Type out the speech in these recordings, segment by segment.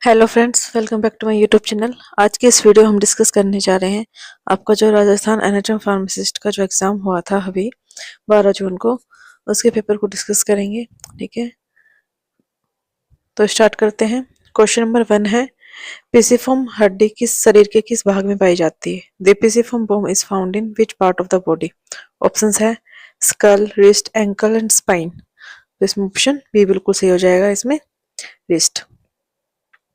Hello friends, welcome back to my YouTube channel. आज के इस वीडियो हम डिस्कस करने जा रहे हैं आपका जो राजस्थान एनाटॉमी फार्मासिस्ट का जो एग्ज़ाम हुआ था अभी 12 जून को, उसके पेपर को डिस्कस करेंगे। ठीक है, तो स्टार्ट करते हैं। क्वेश्चन नंबर 1 है, पिसिफॉर्म हड्डी किस शरीर के किस भाग में पाई जाती है? The pisiform bone is found in which part of the body? Options है skull, wrist, ankle and spine. तो इसमें ऑप्शन बी बिल्कुल सही हो जाएगा, इसमें रिस्ट,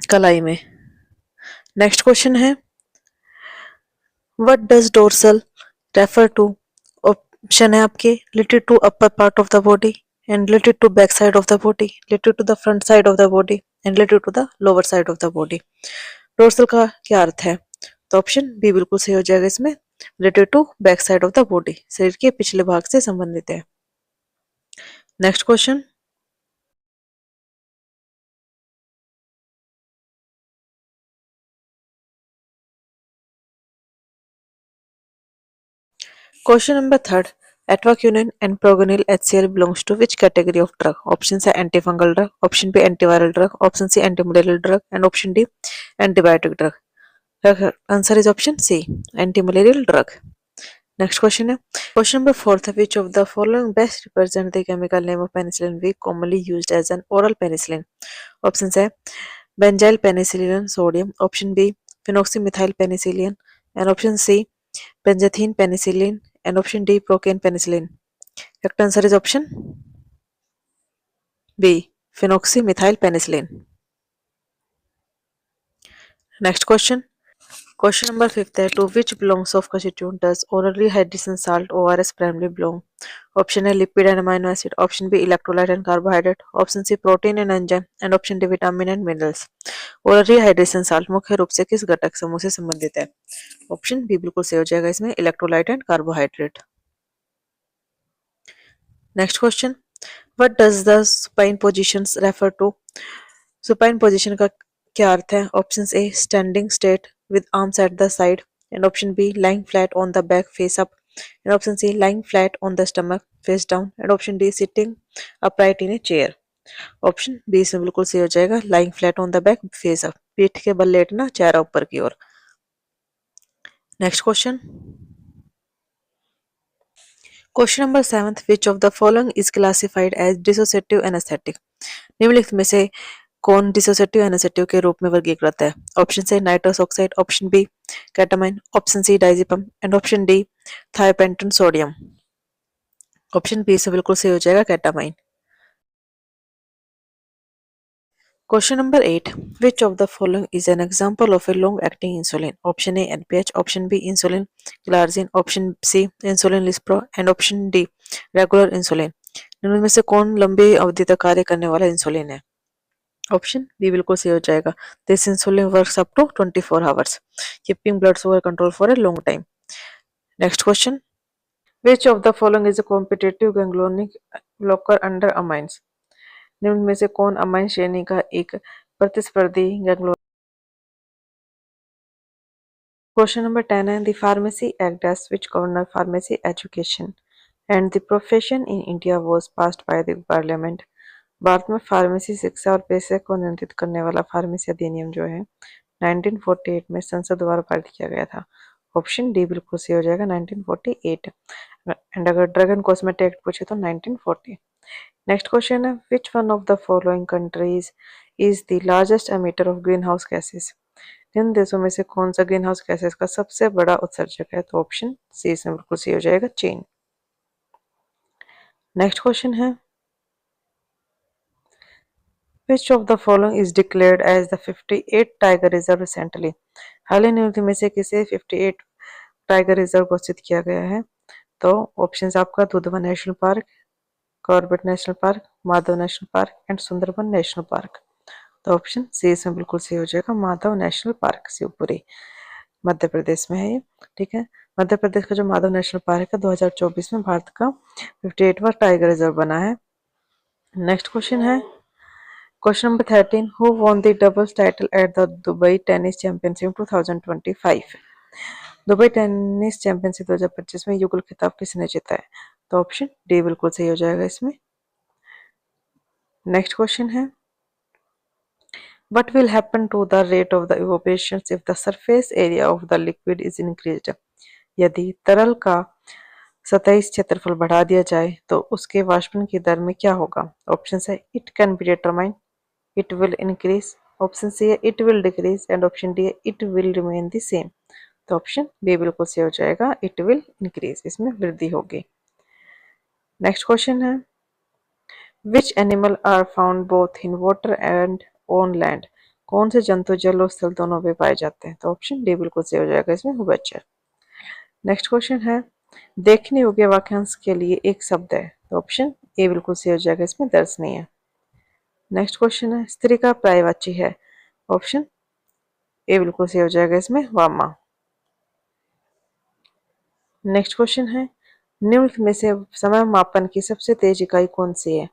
कलाई में। नेक्स्ट क्वेश्चन है, what does dorsal refer to? Option है आपके related to upper part of the body and related to back side of the body, related to the front side of the body and related to the lower side of the body. Dorsal का क्या अर्थ है? तो option B बिल्कुल सही हो जाएगा, इसमें related to back side of the body, शरीर के पिछले भाग से संबंधित है। Next question, question number 3, atovaquone and proguanil HCl belongs to which category of drug? Option है antifungal drug, option B antiviral drug, option C antimalarial drug and option D antibiotic drug. Answer is option C, antimalarial drug. Next question है, question number 4, which of the following best represent the chemical name of penicillin V commonly used as an oral penicillin? Option है benzyl penicillin sodium, option B phenoxymethyl penicillin and option C benzathine penicillin and option D procaine penicillin. Correct answer is option B phenoxymethyl penicillin. Next question. Question number 5 है, to which belongs of constituent does oral rehydration salt ORS primarily belong? Option A lipid and amino acid, option B electrolyte and carbohydrate, option C protein and enzyme and option D vitamin and minerals. oral rehydration salt मुख्य रूप से किस घटक समूह से संबंधित है? Option B बिल्कुल सही हो जाएगा, इसमें electrolyte and carbohydrate. Next question, what does the supine positions refer to? Supine position का क्या अर्थ है? Option A standing state with arms at the side and option B lying flat on the back face up and option C lying flat on the stomach face down and option D sitting upright in a chair. Option B इसमें बिल्कुल सही हो जाएगा, lying flat on the back face up, पीठ के बल लेटना, चेहरा ऊपर की ओर। Next question, question number 7, which of the following is classified as dissociative anaesthetic? निम्नलिखित में से कौन डिसोसिएटिव एनेस्थेटिक के रूप में वर्गीकृत है? ऑप्शन से nitrous oxide, option B ketamine, option C diazepam and option D thiopentone sodium. Option B से बिल्कुल सही हो जाएगा, ketamine. Question number 8, which of the following is an example of a long acting insulin? Option A NPH, option B insulin glargine, option C insulin lispro and option D regular insulin. इनमें से कौन लंबी अवधि तक कार्य करने वाला insulin है? ऑप्शन बी बिल्कुल सही हो जाएगा, this insulin works up to 24 hours, keeping blood sugar control for a long time. Next question, which of the following is a competitive ganglionic blocker under amines? निम्न में से कौन अमाइन श्रेणी का एक प्रतिस्पर्धी गैंग्लियोन? क्वेश्चन नंबर 10 है, the pharmacy act as which governor pharmacy education and the profession in India was passed by the parliament? भारत में फार्मेसी शिक्षा और पेशे को नियंत्रित करने वाला फार्मेसी अधिनियम जो है 1948 में संसद द्वारा पारित किया गया था। ऑप्शन डी बिल्कुल सही हो जाएगा, 1948। एंड अगर ड्रग एंड कॉस्मेटिक एक्ट पूछे तो 1940। नेक्स्ट क्वेश्चन है, which one of the following countries is the largest emitter of green house gases? इन देशों में से कौन सा ग्रीन हाउस गैसेस का सबसे बड़ा उत्सर्जक है? तो ऑप्शन सी इसमें बिल्कुल सही हो जाएगा, चीन। नेक्स्ट क्वेश्चन है, Which of the following is declared as the 58 tiger reserve recently? हाल ही में से किसे 58 टाइगर रिजर्व घोषित किया गया है? तो ऑप्शन आपका Dudhwa national park, Corbett national park, Madhav national park and Sundarban national park. तो ऑप्शन सी इसमें बिल्कुल सही हो जाएगा, माधव नेशनल पार्क, शिवपुरी मध्य प्रदेश में है ये। ठीक है, मध्य प्रदेश का जो माधव नेशनल पार्क है 2024 में भारत का 58वां टाइगर रिजर्व बना है। नेक्स्ट क्वेश्चन है, question number 13, who won the doubles title at the Dubai tennis championship 2025? Dubai tennis championship 2025 में युगल खिताब किसने जीता है? तो ऑप्शन डी बिल्कुल सही हो जाएगा इसमें। नेक्स्ट क्वेश्चन है, What will happen to the rate of the evaporation if the surface area of the liquid is increased? यदि तरल का सतही क्षेत्रफल बढ़ा दिया जाए तो उसके वाष्पन की दर में क्या होगा? ऑप्शन है it can be determine, it will increase, option C है it will decrease and option D है it will remain the same. तो ऑप्शन बी बिल्कुल सही हो जाएगा, इट विल इंक्रीज, इसमें वृद्धि होगी। नेक्स्ट क्वेश्चन है which animal are found both in water and on land? कौन से जंतु जल और स्थल दोनों पे पाए जाते हैं? तो ऑप्शन डी बिल्कुल सही हो जाएगा, इसमें उभयचर। नेक्स्ट क्वेश्चन है देखने योग्य वाक्यांश के लिए एक शब्द है? तो ऑप्शन ए बिल्कुल सही हो जाएगा, इसमें दर्शनीय। नेक्स्ट क्वेश्चन है स्त्री का पर्यायवाची है? ऑप्शन ए बिल्कुल सही हो जाएगा, इसमें वामा। नेक्स्ट क्वेश्चन है निम्नलिखित में से समय मापन की सबसे तेज इकाई कौन सी है?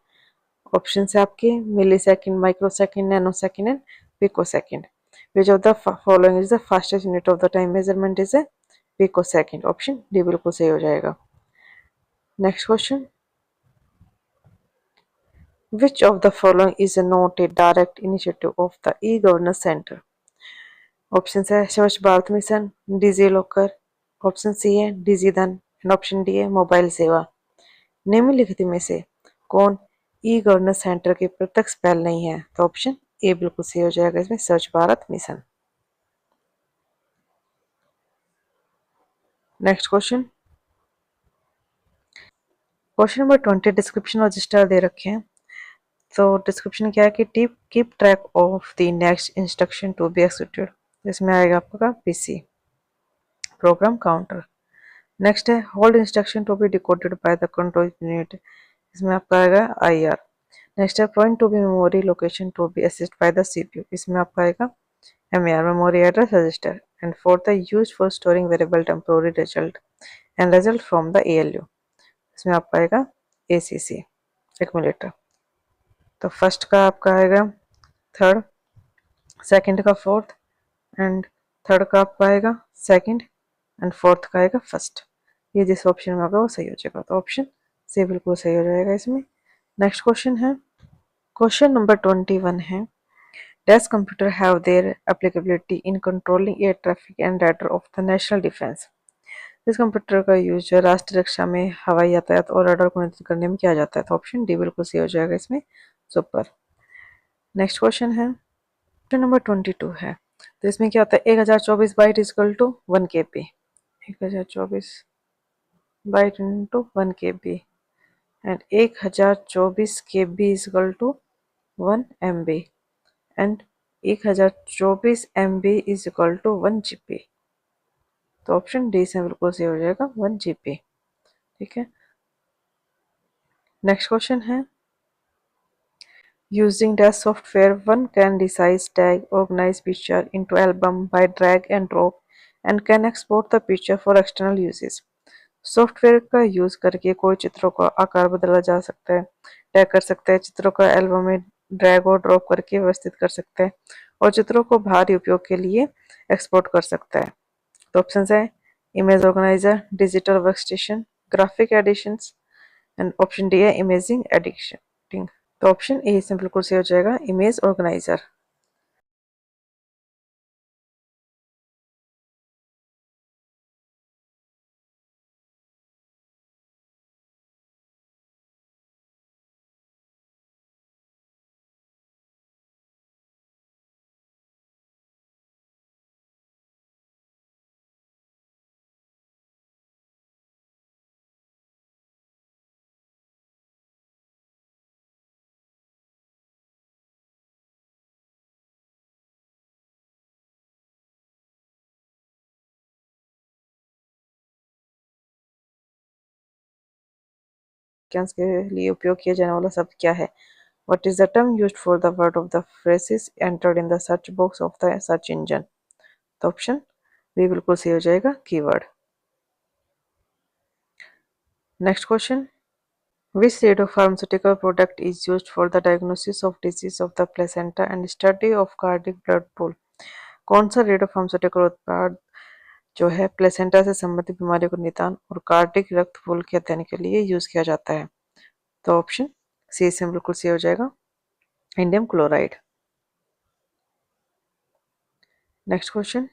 ऑप्शन है आपके millisecond, microsecond, nanosecond and picosecond. Which of the following is the fastest unit of the time measurement is a picosecond? Option D बिल्कुल सही हो जाएगा। Next question which of the following is not a direct initiative of the e governance centre? Option है Swachh Bharat mission, DigiLocker, option C है DigiDhan and option D है mobile Seva. निम्नलिखित में से कौन ई गवर्नेंस सेंटर के प्रत्यक्ष पहल नहीं है? तो ऑप्शन ए बिल्कुल सही हो जाएगा, इसमें Swachh Bharat mission. Next question question number 20 description और रजिस्टर दे रखे हैं। तो डिस्क्रिप्शन क्या है कि keep track of the next instruction to be executed. इसमें आएगा आपका पीसी प्रोग्राम काउंटर। नेक्स्ट है hold instruction to be decoded by the control unit. इसमें आपका आएगा आईआर। नेक्स्ट है point to be memory location to be assist by the CPU. इसमें आपका आएगा MER memory address register. And fourth है use for storing variable temporary result and result from the ALU। इसमें आपका आएगा ACC एक्यूमुलेटर। तो first का आपका आएगा थर्ड, सेकंड का फोर्थ एंड थर्ड का आपका आएगा सेकंड एंड फोर्थ का आएगा फर्स्ट। ये जिस ऑप्शन में होगा वो सही हो जाएगा, तो ऑप्शन सी बिल्कुल सही हो जाएगा इसमें। नेक्स्ट क्वेश्चन है क्वेश्चन नंबर 21 है dash computer have their applicability in controlling air traffic and rather of the national defence? इस कंप्यूटर का यूज जो राष्ट्रीय रक्षा में हवाई यातायात और राडर को नियंत्रित करने में किया जाता है। तो ऑप्शन डी बिल्कुल सही हो जाएगा इसमें सुपर। नेक्स्ट क्वेश्चन है क्वेश्चन नंबर 22 है। तो इसमें क्या होता है 1024 byte is equal to 1 KB। 1024 byte into 1 KB and 1024 KB is equal to 1 MB and 1024 MB is equal to 1 GB। तो ऑप्शन डी से बिल्कुल सही हो जाएगा 1 GB। ठीक है। नेक्स्ट क्वेश्चन है using dash software one can resize tag organize picture into album by drag and drop and can export the picture for external uses। Software का यूज करके कोई चित्रों का आकार बदला जा सकता है, टैग कर सकते हैं, चित्रों का एल्बम में ड्रैग और ड्रॉप करके व्यवस्थित कर सकते हैं और चित्रों को बाहरी उपयोग के लिए एक्सपोर्ट कर सकता है। तो ऑप्शन है image organizer, digital workstation, graphic editions and option D है इमेजिंग एडिटिंग। तो ऑप्शन ए इसमें बिल्कुल सही हो जाएगा इमेज ऑर्गेनाइजर। वाक्यांश के लिए उपयोग किया जाने वाला शब्द क्या है? What is the term used for the word of the phrases entered in the search box of the search engine? तो ऑप्शन बी बिल्कुल सही हो जाएगा keyword. Next question which radiopharmaceutical product is used for the diagnosis of disease of the placenta and study of cardiac blood pool? कौन सा रेडियोफार्मास्यूटिकल उत्पाद जो है प्लेसेंटा से संबंधित बीमारियों को निदान और कार्डिक रक्त पूल के अध्ययन के लिए यूज किया जाता है? तो ऑप्शन सी से बिल्कुल सही हो जाएगा indium chloride. Next question,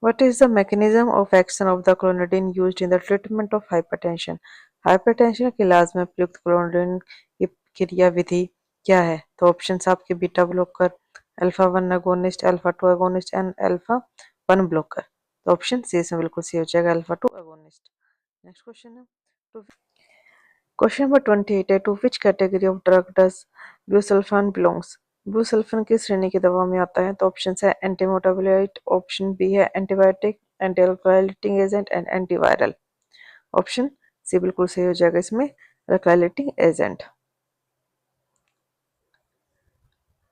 what is the mechanism of action of the clonidine used in the treatment of hypertension? Hypertension के इलाज में प्रयुक्त क्लोनिडीन की क्रियाविधि क्या है? तो ऑप्शंस आपके beta blocker, alpha one agonist, alpha two agonist and alpha one blocker. तो ऑप्शन सी इसमें बिल्कुल सही हो जाएगा, alpha two agonist. Next question है, क्वेश्चन नंबर 28 है, to which category of drug does busulfan belongs? Busulfan किस श्रेणी की दवा में आता है? तो ऑप्शन है एंटीमेटाबोलाइट, ऑप्शन बी है antibiotic, anti alcoholic agent and antiviral. Option C बिल्कुल सही हो जाएगा इसमें, अल्कोहलिटिक एजेंट।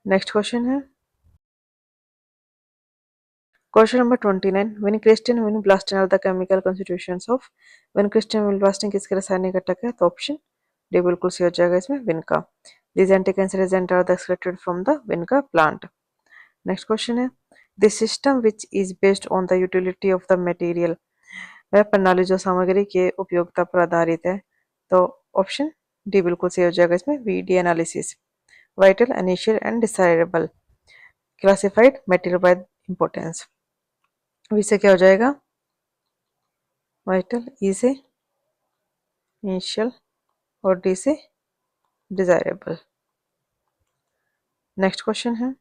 नेक्स्ट क्वेश्चन है, question number 29, vincristine vinblastine are the chemical constitutions of? Vincristine vinblastine किसके रासायनिक घटक है? तो ऑप्शन डी बिल्कुल सही हो जाएगा इसमें, विनका। These anti-cancer agents are extracted from the vinca plant. Next question है, the system which is based on the utility of the material, वह प्रणाली जो सामग्री के उपयोगिता पर आधारित है। तो ऑप्शन डी बिल्कुल सही हो जाएगा इसमें, VD analysis. Vital, initial and decidable, classified material by importance. V से क्या हो जाएगा? वाइटल, ई से इनिशियल और डी से डिजायरेबल। नेक्स्ट क्वेश्चन है,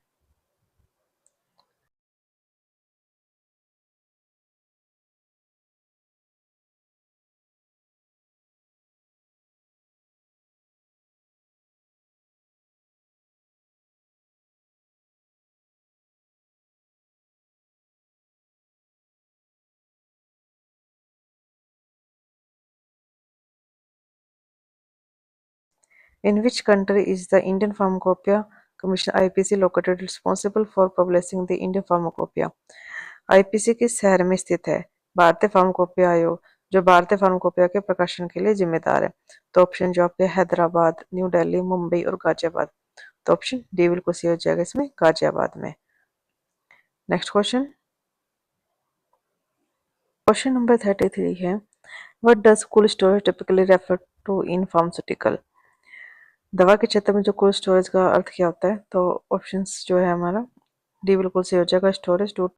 in which country is the Indian Pharmacopoeia Commission (IPC) located, responsible for publishing the Indian Pharmacopoeia? IPC किस शहर में स्थित है? भारतीय फार्माकोपिया आयोग, जो भारतीय फार्माकोपिया के प्रकाशन के लिए जिम्मेदार है। तो ऑप्शन जो आपके हैदराबाद, न्यू दिल्ली, मुंबई और गाजियाबाद। तो ऑप्शन डी बिल्कुल सही हो जाएगा इसमें, गाजियाबाद में। नेक्स्ट क्वेश्चन, क्वेश्चन नंबर 33 है, what does cold storage typically refer to in pharmaceutical? दवा के क्षेत्र में जो कोल्ड स्टोरेज का अर्थ क्या होता है? तो ऑप्शंस जो है हमारा डी बिल्कुल सही हो जाएगा, storage to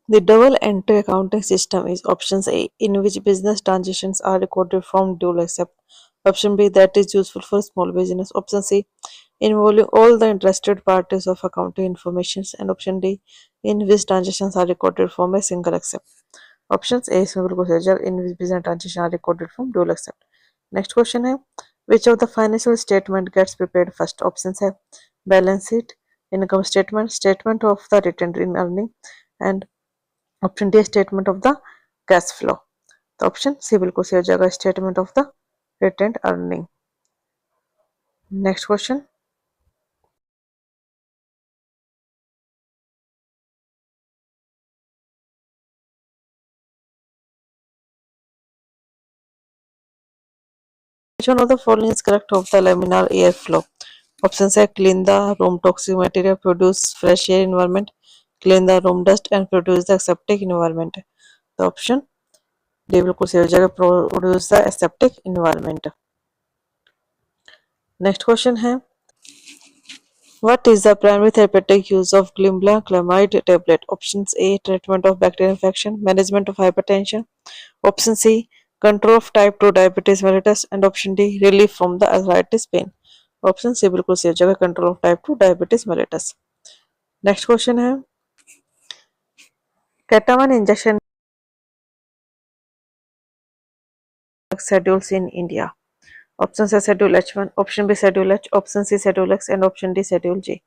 The double entry accounting system is option A, in which business transactions are recorded from dual accept. Option B, that is useful for small business. Option C, involving all the interested parties of accounting information. And option D, in which transactions are recorded from a single accept. Options A इसमें बिल्कुल सही जवाब, in which business transactions are recorded from dual accept. Next question है, which of the financial statement gets prepared first? Options है balance sheet, income statement, statement of the retained in earning, and option D statement of the cash flow. तो option C बिल्कुल सही हो जाएगा, statement of the retained earning. Next question, which one of the following is correct of the laminar air flow? Options है clean the room toxic material, produce fresh air environment, clean the room dust and produce the aseptic environment. तो option D बिल्कुल सही हो जाएगा, produce the aseptic environment. Next question है, what is the primary therapeutic use of glibenclamide tablet? Options A, treatment of bacterial infection, management of hypertension. Option C, control of type 2 diabetes mellitus. And option D, relief from the arthritis pain. Option C बिल्कुल सही जगह, control of type 2 diabetes mellitus. Next question है, ketamine injection schedules in India. Option A Schedule H1, option B Schedule H, option C Schedule X and option D Schedule G.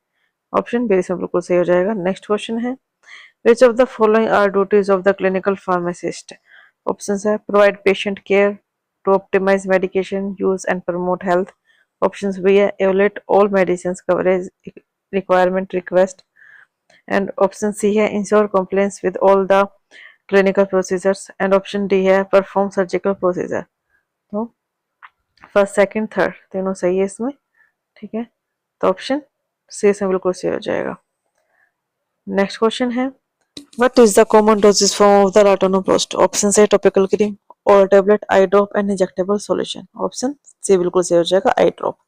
Option B इसमें बिल्कुल सही हो जाएगा. Next question है, which of the following are duties of the clinical pharmacist? Options है provide patient care, to optimize medication use and promote health. Options B है evaluate all medicines coverage requirement request. And option C है ensure compliance with all the clinical procedures. And option D है perform surgical procedure. तो first second third तीनों सही है इसमें, ठीक है, तो ऑप्शन सी इसमें बिल्कुल सही हो जाएगा. नेक्स्ट क्वेश्चन है, what is the common dosage form of the latanoprost? Option A topical cream, oral tablet, eye drop and injectable solution. Option C बिल्कुल सही हो जाएगा, eye drop,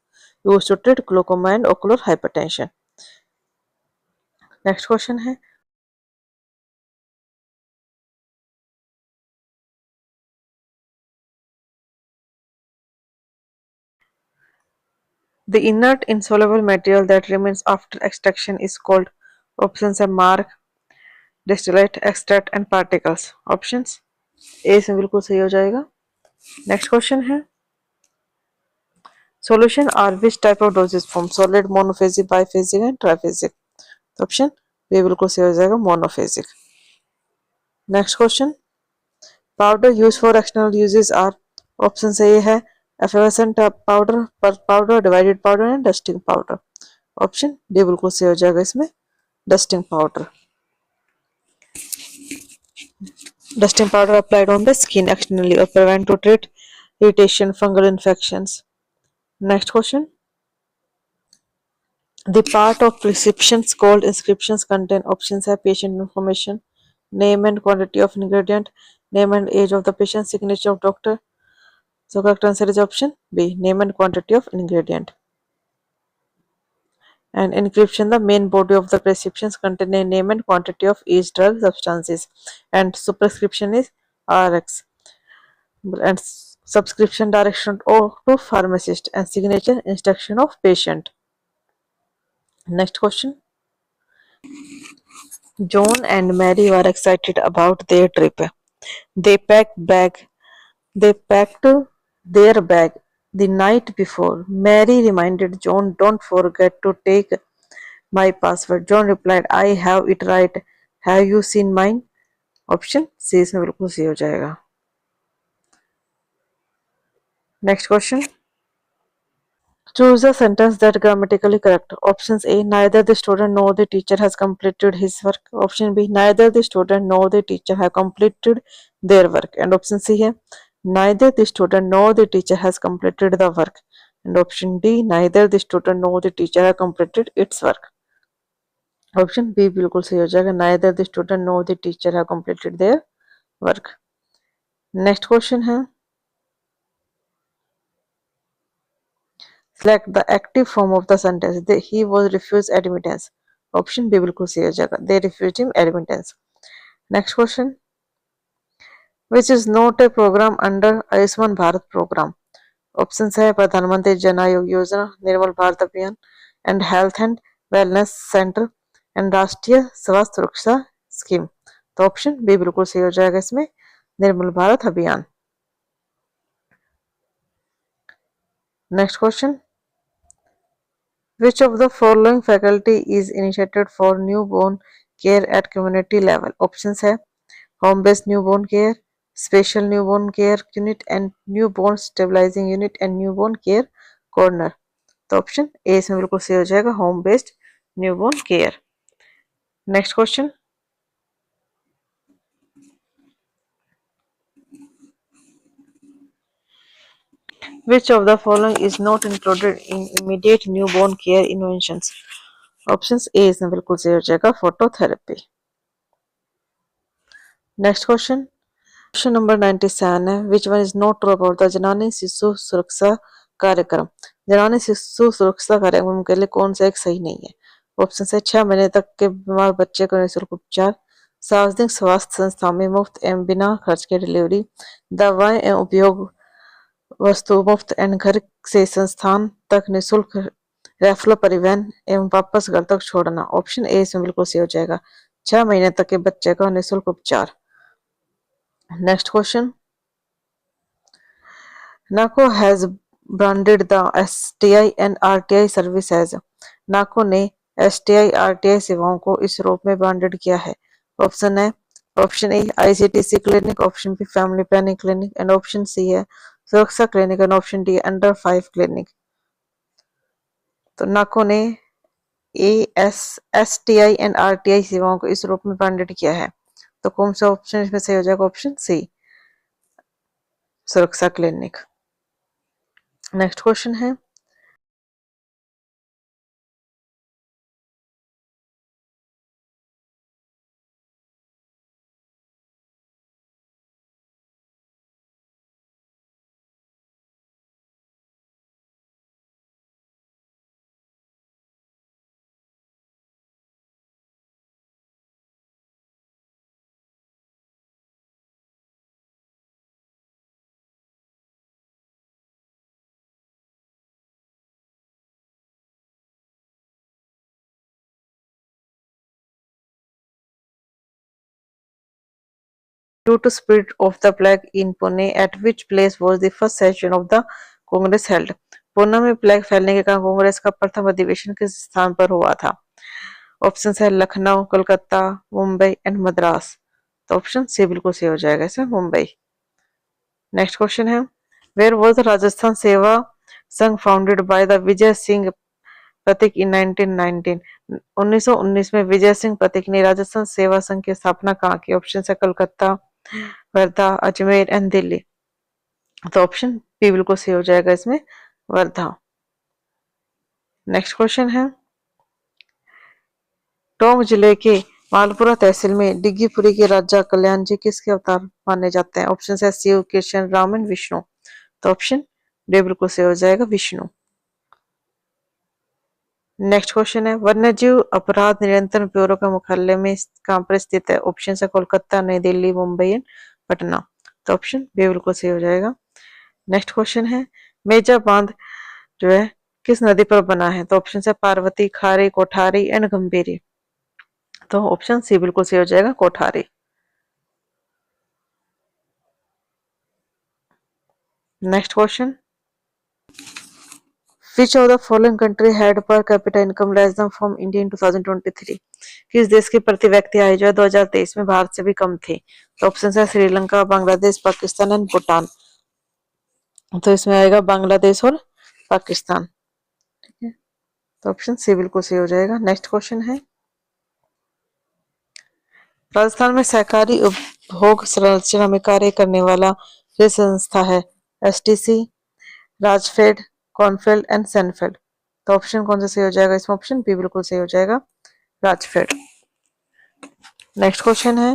used to treat glaucoma and ocular hypertension. Next question है, the inert insoluble material that remains after extraction is called. Options है mark, distillate, extract and particles. Options A इसमें बिल्कुल सही हो जाएगा. नेक्स्ट क्वेश्चन है, solution are which type of dosage form? Solid, monophasic, biphasic and triphasic. Option B बिल्कुल सही हो जाएगा, monophasic. Next question, powder use for external uses are. Option A है effervescent powder, powder, divided powder and dusting powder. Option D बिल्कुल सही हो जाएगा इसमें, dusting powder. Dusting powder applied on the skin externally और prevent to treat irritation, fungal infections. Next question, the part of prescriptions called inscriptions contain options have patient information, name and quantity of ingredient, name and age of the patient, signature of doctor. So correct answer is option B, name and quantity of ingredient. And encryption, the main body of the prescriptions contain a name and quantity of each drug substances. And superscription is RX. And subscription direction to pharmacist and signature instruction of patient. Next question. John and Mary were excited about their trip. They packed bag. They packed their bag the night before. Mary reminded John, "Don't forget to take my password." John replied, "I have it right. Have you seen mine?" Option C इसमें बिल्कुल सही हो जाएगा. Next question, choose a sentence that grammatically correct. Options A, neither the student nor the teacher has completed his work. Option B, neither the student nor the teacher have completed their work. And option C है neither the student nor the teacher has completed the work. And option D, neither the student nor the teacher have completed its work. Option B बिल्कुल सही हो जाएगा, neither the student nor the teacher have completed their work. Next question है, Select the active form of the sentence. He was refused admittance. Option B बिल्कुल सही हो जाएगा. They refused him admittance. Next question. Which is not a program under Ayushman Bharat program? Option है प्रधानमंत्री जन आरोग्य योजना, निर्मल भारत अभियान, and health and wellness centre, and राष्ट्रीय स्वास्थ्य सुरक्षा स्कीम. तो ऑप्शन बी बिल्कुल सही हो जाएगा इसमें, निर्मल भारत अभियान. Next question. Which of the following faculty is initiated for newborn care at community level? Options है home-based newborn care, special newborn care unit, and newborn stabilizing unit, and newborn care corner. तो option A इसमें बिल्कुल सही हो जाएगा, home based newborn care. Next question. Which of the following is not included in immediate newborn care inventions? Options A इसमें बिल्कुल सही हो जाएगा, phototherapy. Next question. Question number 97 है. Which one is not true about the Janani Shishu Suraksha कार्यक्रम? जननी शिशु सुरक्षा कार्यक्रम के लिए कौन सा एक सही नहीं है? ऑप्शन है 6 महीने तक के बीमार बच्चे को निःशुल्क उपचार, सार्वजनिक स्वास्थ्य संस्थाओं में मुफ्त एवं बिना खर्च के डिलीवरी, दवाएं एवं उपयोग वस्तु मुफ्त एवं घर से संस्थान तक निःशुल्क रेफरल परिवहन एवं वापस घर तक छोड़ना. ऑप्शन ए इसमें बिल्कुल सही हो जाएगा, 6 महीने तक के बच्चे का निःशुल्क उपचार. Next question. NACO has branded the STI and RTI service as. NACO ने एसटीआई आरटीआई सेवाओं को इस रूप में ब्रांडेड किया है. ऑप्शन है option A ICTC clinic, option B family planning clinic, and option C है Suraksha clinic, and option D under 5 clinic. तो नाको ने एसटीआई एंड आरटीआई सेवाओं को इस रूप में ब्रांडेड किया है. तो कौन सा ऑप्शन इसमें सही हो जाएगा? ऑप्शन सी, सुरक्षा क्लिनिक. नेक्स्ट क्वेश्चन है. Due to spread of the plague in Pune, at which place was the first session of the Congress held? Pune में प्लेग फैलने के कारण कांग्रेस का प्रथम अधिवेशन किस स्थान पर हुआ था? ऑप्शन है लखनऊ, कोलकाता, मुंबई एंड मद्रास. तो ऑप्शन सी बिल्कुल सही हो जाएगा इसमें, मुंबई. नेक्स्ट क्वेश्चन है. वेयर वॉज राजस्थान सेवा संघ founded by the Vijay Singh प्रतीक इन 1919? 1919 में विजय सिंह प्रतीक ने राजस्थान सेवा संघ की स्थापना कहाँ की? ऑप्शन है कलकत्ता, वर्धा, अजमेर एंड दिल्ली. तो ऑप्शन बी बिल्कुल सही हो जाएगा इसमें, वर्धा. नेक्स्ट क्वेश्चन है. टोंक जिले के मालपुरा तहसील में डिग्गीपुरी के राजा कल्याण जी किसके अवतार माने जाते हैं? ऑप्शन है शिव, कृष्ण, राम एंड विष्णु. तो ऑप्शन डी बिल्कुल सही हो जाएगा, विष्णु. नेक्स्ट क्वेश्चन है. वन्यजीव अपराध नियंत्रण ब्यूरो का मुख्यालय में कहाँ पर स्थित है? ऑप्शन है कोलकाता, नई दिल्ली, मुंबई एंड पटना. तो ऑप्शन बी बिल्कुल सही हो जाएगा. नेक्स्ट क्वेश्चन है. मेजा बांध जो है किस नदी पर बना है? तो ऑप्शन है पार्वती, खारी, कोठारी एंड गंभीरी. तो ऑप्शन सी बिल्कुल सही हो जाएगा, Kothari. Next question. Which of the following country had per capita income less than from India in 2023? किस देश की प्रति व्यक्ति आय जो है 2023 में भारत से भी कम थी? तो ऑप्शन है श्रीलंका, बांग्लादेश, पाकिस्तान एंड भूटान. तो इसमें आएगा बांग्लादेश और पाकिस्तान. ठीक है, तो ऑप्शन सी बिल्कुल सही हो जाएगा. नेक्स्ट क्वेश्चन है. राजस्थान में सहकारी उपभोग संरचना में कार्य करने वाला ये संस्था है? STC, Rajfed, Confed and Senfed. तो ऑप्शन कौन सा सही हो जाएगा इसमें? ऑप्शन बी बिल्कुल सही हो जाएगा, राजफेड. नेक्स्ट क्वेश्चन है.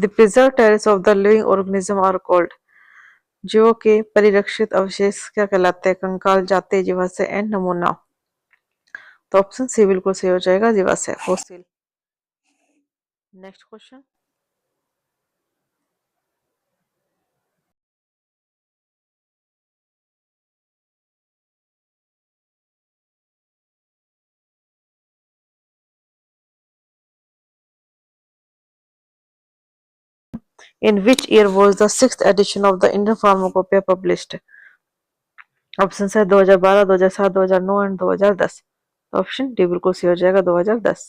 The preserve traces of the living organism are called. जीवों के परिरक्षित अवशेष क्या कहलाते हैं? कंकाल, जाते, जीवाश्य एंड नमूना। तो ऑप्शन सी बिल्कुल सही हो जाएगा, जीवाश्य, fossil. Next question, in which year was the sixth edition of the Indian Pharmacopoeia published? Option है 2012, 2007, 2009 एंड 2010। ऑप्शन डी बिल्कुल सही हो जाएगा, 2010।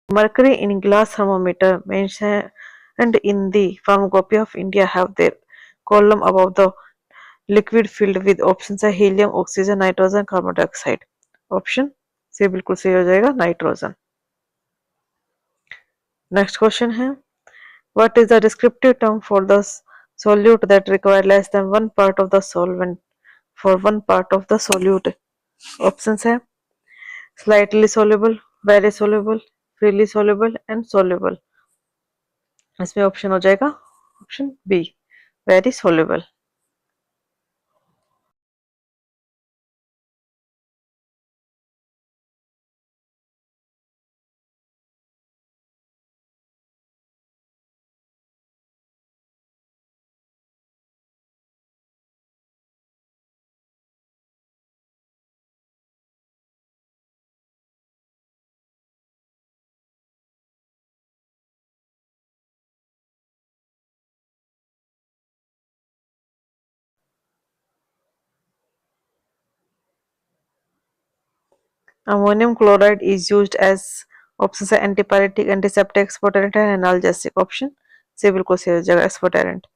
Mercury in glass thermometer mentioned in the Pharmacopoeia of India have their column above the liquid filled with options है helium, oxygen, nitrogen, carbon dioxide। Option C बिल्कुल सही हो जाएगा, नाइट्रोजन। नेक्स्ट क्वेश्चन है, what is the descriptive term for the solute that require less than 1 part of the solvent for 1 part of the solute? Options है slightly soluble, very soluble, freely soluble and soluble। इसमें option हो जाएगा option B, very soluble। Ammonium chloride is used as option है antipyretic, antiseptic, expectorant and analgesic. Option C बिल्कुल सही हो जाएगा, expectorant.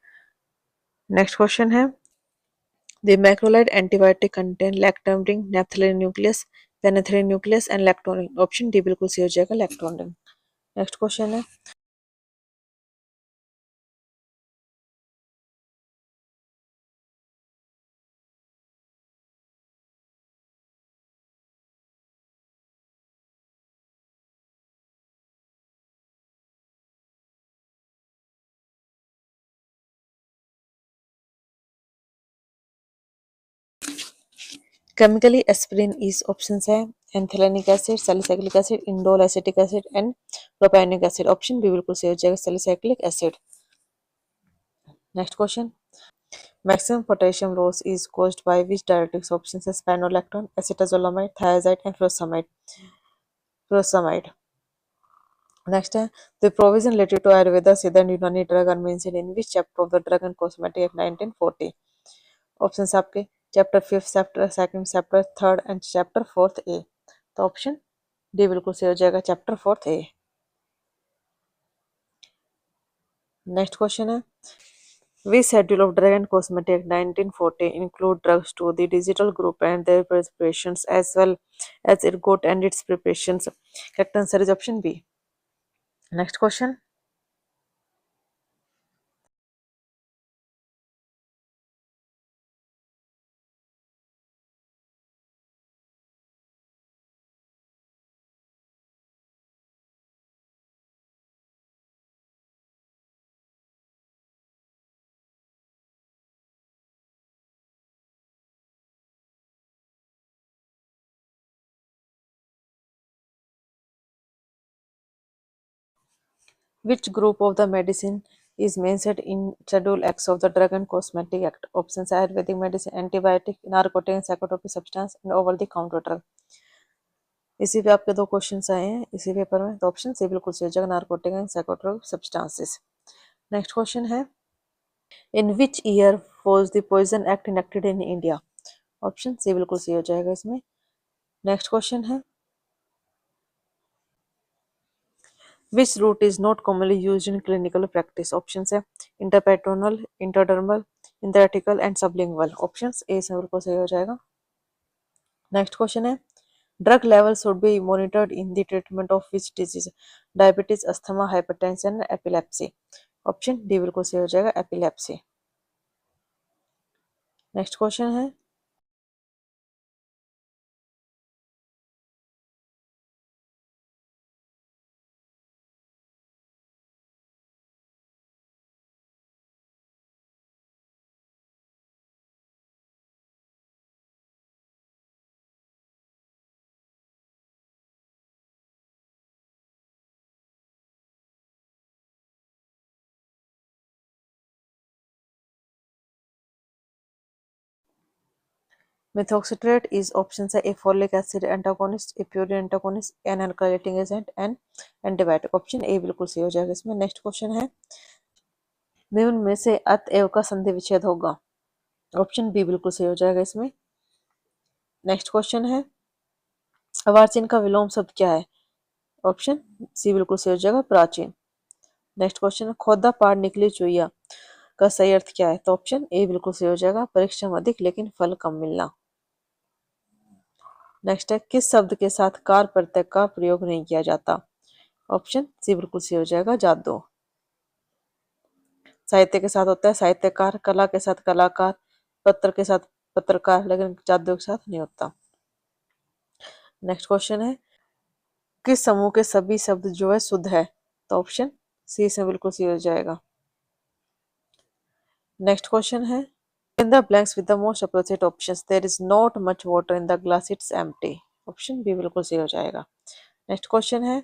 Next question है, the macrolide antibiotic contain lactam ring, naphthalene nucleus, penicillin nucleus and lactonin। Option D बिल्कुल सही हो जाएगा, लैक्टोनिन। नेक्स्ट क्वेश्चन है, chemically aspirin is options है anthranilic acid, salicylic acid, indole acetic acid and propanoic acid. Option B बिल्कुल सही हो जाएगा, salicylic acid. Next question, maximum potassium loss is caused by which diuretics? Options है spironolactone, acetazolamide, thiazide and furosemide। Next है, the provision related to Ayurveda, Siddha and Unani drug are mentioned in which chapter of the Drug and Cosmetic Act 1940? Option है आपके chapter 5th, chapter 2nd, chapter 3rd and chapter 4th ए। तो option D बिल्कुल सही हो जाएगा, chapter 4th ए। Next question है, which schedule of Drug and Cosmetic Act 1940 include drugs to the digital group and their preparations as well as ergot and its preparations? Correct answer is option B। Next question, which group of the medicine is mentioned in Schedule X of the Drug and Cosmetic Act? Options are Ayurvedic medicine, antibiotic, narcotic, psychotropic substance and over the counter drug। इसी पे आपके दो questions आए हैं इसी paper में, तो option C बिल्कुल सही हो जाएगा, narcotic and psychotropic substances. Next question है, in which year was the poison act enacted in India? Option C बिल्कुल सही हो जाएगा इसमें। नेक्स्ट क्वेश्चन है, which route is not commonly used in clinical practice? Option है intraperitoneal, intradermal, intrathecal and sublingual. Option A से बिल्कुल सही हो जाएगा। नेक्स्ट क्वेश्चन है, drug level should be monitored in the treatment of which disease? Diabetes, asthma, hypertension, epilepsy. Option D बिल्कुल सही हो जाएगा, एपिलेप्सी। नेक्स्ट क्वेश्चन है, Methoxytrate is options है, a folic acid antagonist, a purine antagonist, an alkylating agent and antibiotic. Option A बिल्कुल सही हो जाएगा इसमें। नेक्स्ट क्वेश्चन है, निम्न में से अत एव का संधि विच्छेद होगा। ऑप्शन बी बिल्कुल सही हो जाएगा इसमें। नेक्स्ट क्वेश्चन है, अर्वाचीन का विलोम शब्द क्या है। ऑप्शन सी बिल्कुल सही हो जाएगा, प्राचीन। नेक्स्ट क्वेश्चन है, खोदा पार निकली चुईया का सही अर्थ क्या है। तो ऑप्शन ए बिल्कुल सही हो जाएगा, परिश्रम अधिक लेकिन फल कम मिलना। नेक्स्ट है, किस शब्द के साथ कार प्रत्यय का प्रयोग नहीं किया जाता। ऑप्शन सी बिल्कुल सही हो जाएगा, जादू। साहित्य के साथ होता है साहित्यकार, कला के साथ कलाकार, पत्र के साथ पत्रकार, लेकिन जादू के साथ नहीं होता। नेक्स्ट क्वेश्चन है, किस समूह के सभी शब्द जो है शुद्ध है। तो ऑप्शन सी से बिल्कुल सही हो जाएगा। नेक्स्ट क्वेश्चन है, in the blanks with the most appropriate options, there is not much water in the glass, it's empty. Option B बिल्कुल सही हो जाएगा। नेक्स्ट क्वेश्चन है,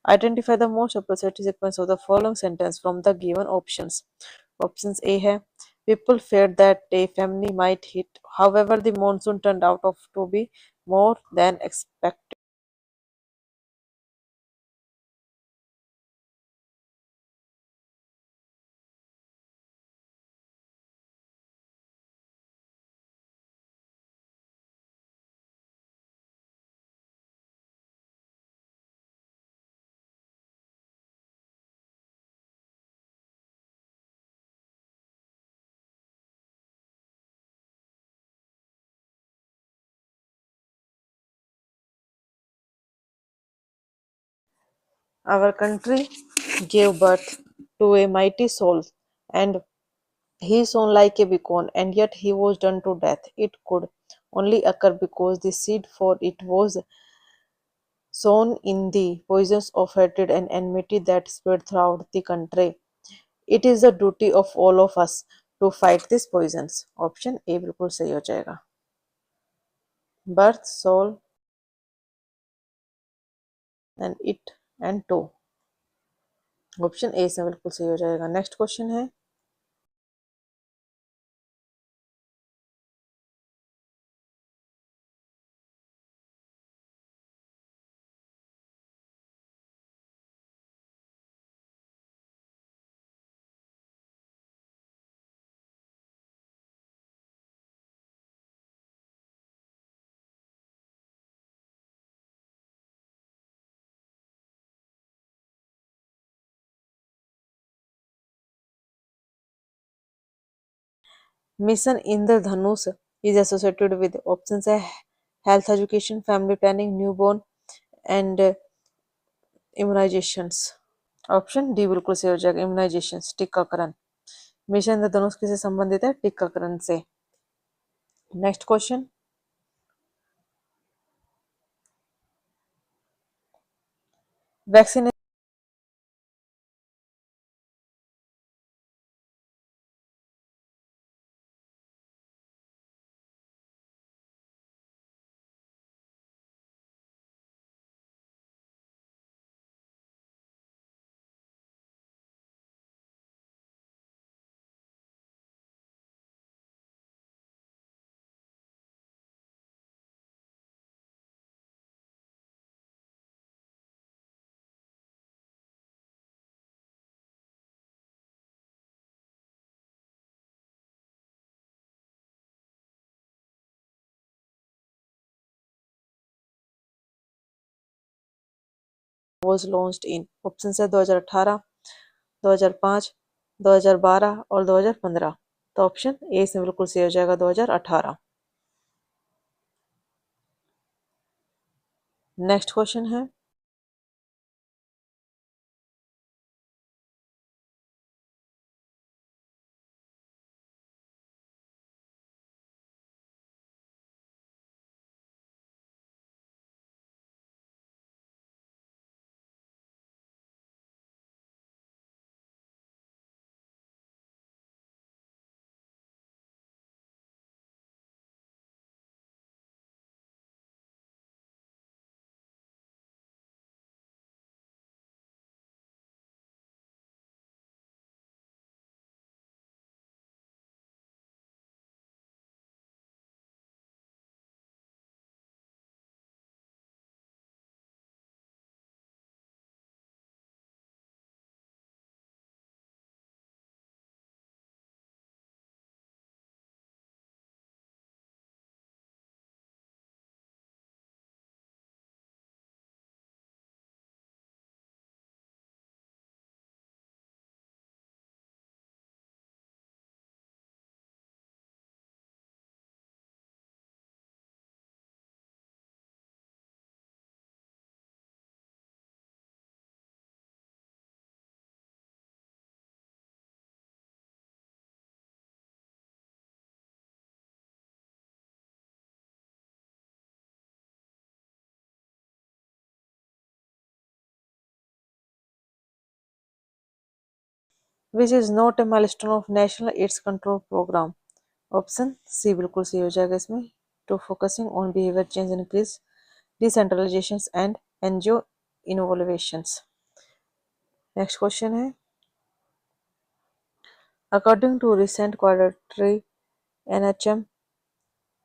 identify the most appropriate sequence of the following sentence from the given options. Options A है, people feared that a famine might hit, however the monsoon turned out of to be more than expected. Our country gave birth to a mighty soul, and he shone like a beacon, and yet he was done to death. It could only occur because the seed for it was sown in the poisons of hatred and enmity that spread throughout the country. It is the duty of all of us to fight these poisons. Option A बिल्कुल सही हो जाएगा, birth, soul and it and to। Option A से बिल्कुल सही हो जाएगा। Next question है, mission Indradhanush is associated with options है, health education, family planning, newborn and immunizations। Option D बिल्कुल सही हो जाएगा, इम्यूनाइजेशन, टीकाकरण। मिशन इंद्रधनुष किससे संबंधित है, टीकाकरण से। Next question, vaccine was launched in। Option है 2018, 2005, 2012 और 2015। तो ऑप्शन ए से बिल्कुल सही हो जाएगा, 2018। नेक्स्ट क्वेश्चन है, which is not a milestone of national AIDS control programme. Option C बिल्कुल सही हो जाएगा इसमें। To focusing on behaviour change increase decentralisation and NGO innovations. Next question है, according to recent quarterly NHM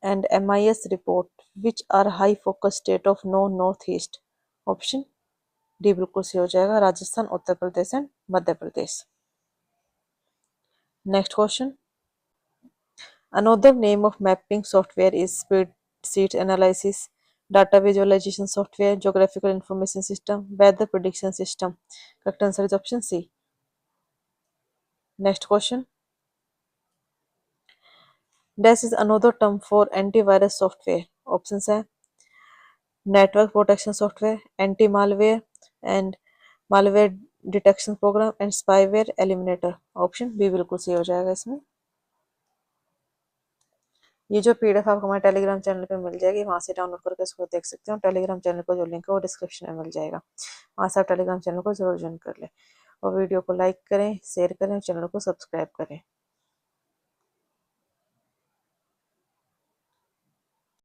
and MIS report, which are high focus state of no northeast। Option D बिल्कुल सही हो जाएगा, Rajasthan, Uttar Pradesh and Madhya Pradesh. Next question, another name of mapping software is spreadsheet analysis, data visualisation software, geographical information system, weather prediction system. Correct answer is option C. Next question, dash is another term for antivirus software. Option है network protection software, anti malware and malware detection program and spyware eliminator. Option B बिल्कुल सही हो जाएगा इसमें। ये जो PDF आपको हमारे टेलीग्राम चैनल पे मिल जाएगी, वहाँ से डाउनलोड करके इसको देख सकते हो। टेलीग्राम चैनल का जो लिंक है वो डिस्क्रिप्शन में मिल जाएगा, वहाँ से आप टेलीग्राम चैनल को जरूर ज्वाइन कर लें और वीडियो को लाइक करें, शेयर करें, चैनल को सब्सक्राइब करें।